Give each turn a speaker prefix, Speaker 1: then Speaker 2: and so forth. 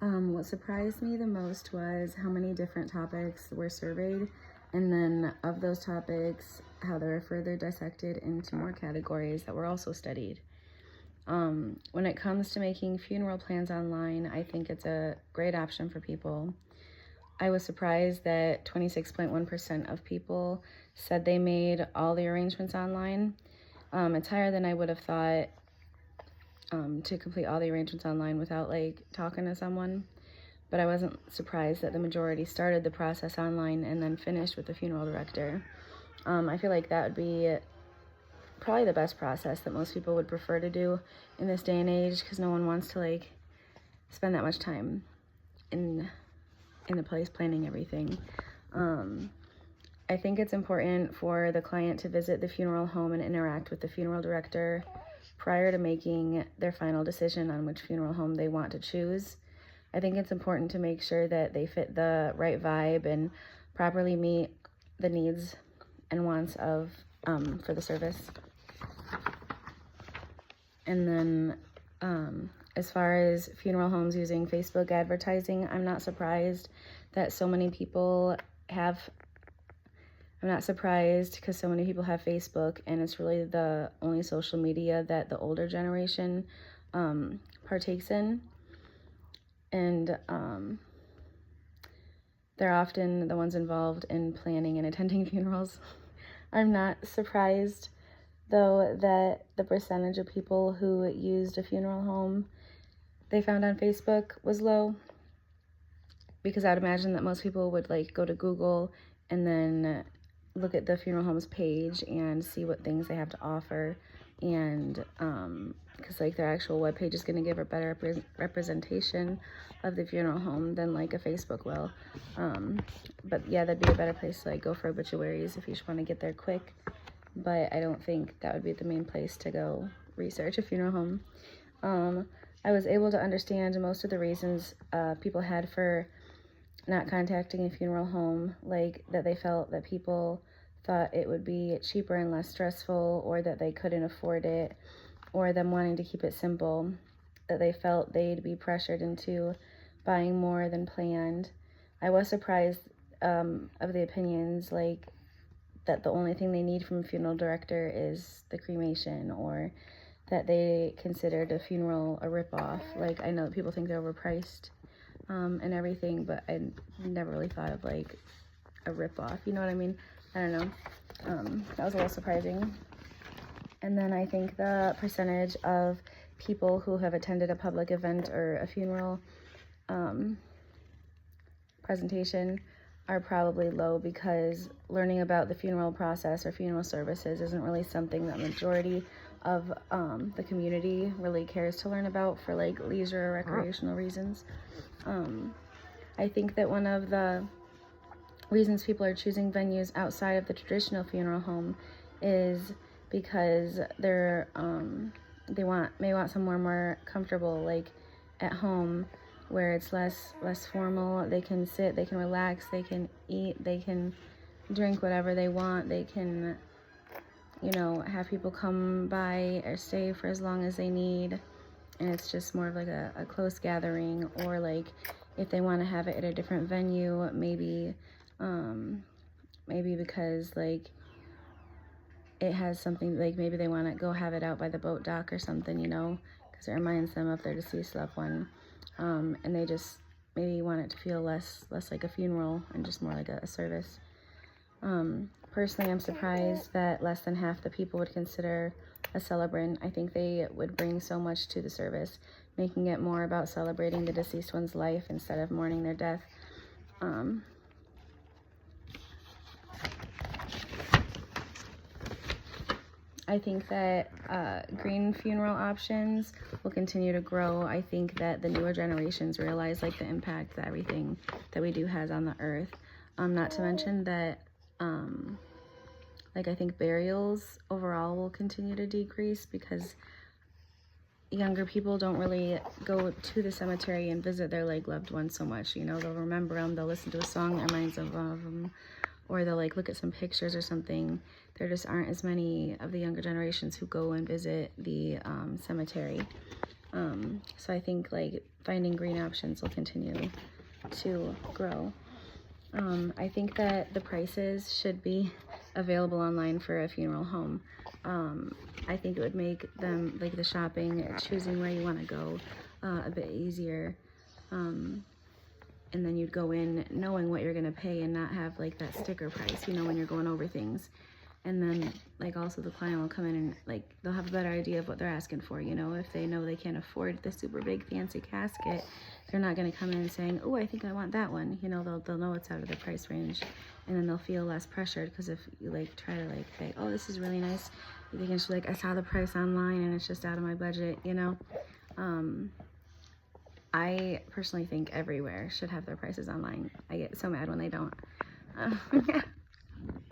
Speaker 1: What surprised me the most was how many different topics were surveyed, and then of those topics, how they were further dissected into more categories that were also studied. When it comes to making funeral plans online, I think it's a great option for people. I was surprised that 26.1% of people said they made all the arrangements online. It's higher than I would have thought, to complete all the arrangements online without like talking to someone. But I wasn't surprised that the majority started the process online and then finished with the funeral director. I feel like that would be probably the best process that most people would prefer to do in this day and age, because no one wants to like spend that much time in the place planning everything. I think it's important for the client to visit the funeral home and interact with the funeral director prior to making their final decision on which funeral home they want to choose. I think it's important to make sure that they fit the right vibe and properly meet the needs and wants of for the service. And then as far as funeral homes using Facebook advertising, I'm not surprised that so many people have. I'm not surprised because so many people have Facebook, and it's really the only social media that the older generation partakes in. And they're often the ones involved in planning and attending funerals. I'm not surprised, though, that the percentage of people who used a funeral home they found on Facebook was low, because I'd imagine that most people would like go to Google and then look at the funeral home's page and see what things they have to offer, and because like their actual webpage is going to give a better representation of the funeral home than like a Facebook will. But yeah, that'd be a better place to like go for obituaries if you just want to get there quick. But I don't think that would be the main place to go research a funeral home. I was able to understand most of the reasons people had for not contacting a funeral home, like that they felt that people thought it would be cheaper and less stressful, or that they couldn't afford it, or them wanting to keep it simple, that they felt they'd be pressured into buying more than planned. I was surprised of the opinions, like that the only thing they need from a funeral director is the cremation, or that they considered a funeral a ripoff. Like, I know that people think they're overpriced and everything, but I never really thought of like a ripoff, you know what I mean? I don't know. That was a little surprising. And then I think the percentage of people who have attended a public event or a funeral presentation are probably low, because learning about the funeral process or funeral services isn't really something that majority of the community really cares to learn about for like leisure or recreational reasons. I think that one of the reasons people are choosing venues outside of the traditional funeral home is because they're may want somewhere more comfortable, like at home, where it's less formal. They can sit, they can relax, they can eat, they can drink whatever they want, they can, you know, have people come by or stay for as long as they need, and it's just more of like a close gathering. Or like if they want to have it at a different venue, maybe because like it has something, like maybe they want to go have it out by the boat dock or something, you know, because it reminds them of their deceased loved one, and they just maybe want it to feel less like a funeral and just more like a service. Personally, I'm surprised that less than half the people would consider a celebrant. I think they would bring so much to the service, making it more about celebrating the deceased one's life instead of mourning their death. I think that green funeral options will continue to grow. I think that the newer generations realize like the impact that everything that we do has on the earth. Not to mention that like I think burials overall will continue to decrease, because younger people don't really go to the cemetery and visit their like loved ones so much. You know, they'll remember them, they'll listen to a song that reminds them of them, or they'll like look at some pictures or something. There just aren't as many of the younger generations who go and visit the cemetery. So I think like finding green options will continue to grow. I think that the prices should be available online for a funeral home. I think it would make them, like the shopping, choosing where you want to go, a bit easier. And then you'd go in knowing what you're going to pay and not have like that sticker price, you know, when you're going over things. And then like also the client will come in and like they'll have a better idea of what they're asking for, you know. If they know they can't afford the super big fancy casket, they're not going to come in saying, oh, I think I want that one, you know. They'll know it's out of their price range, and then they'll feel less pressured, because if you like try to like say, oh, this is really nice, they can just be like, I saw the price online and it's just out of my budget, you know. I personally think everywhere should have their prices online. I get so mad when they don't.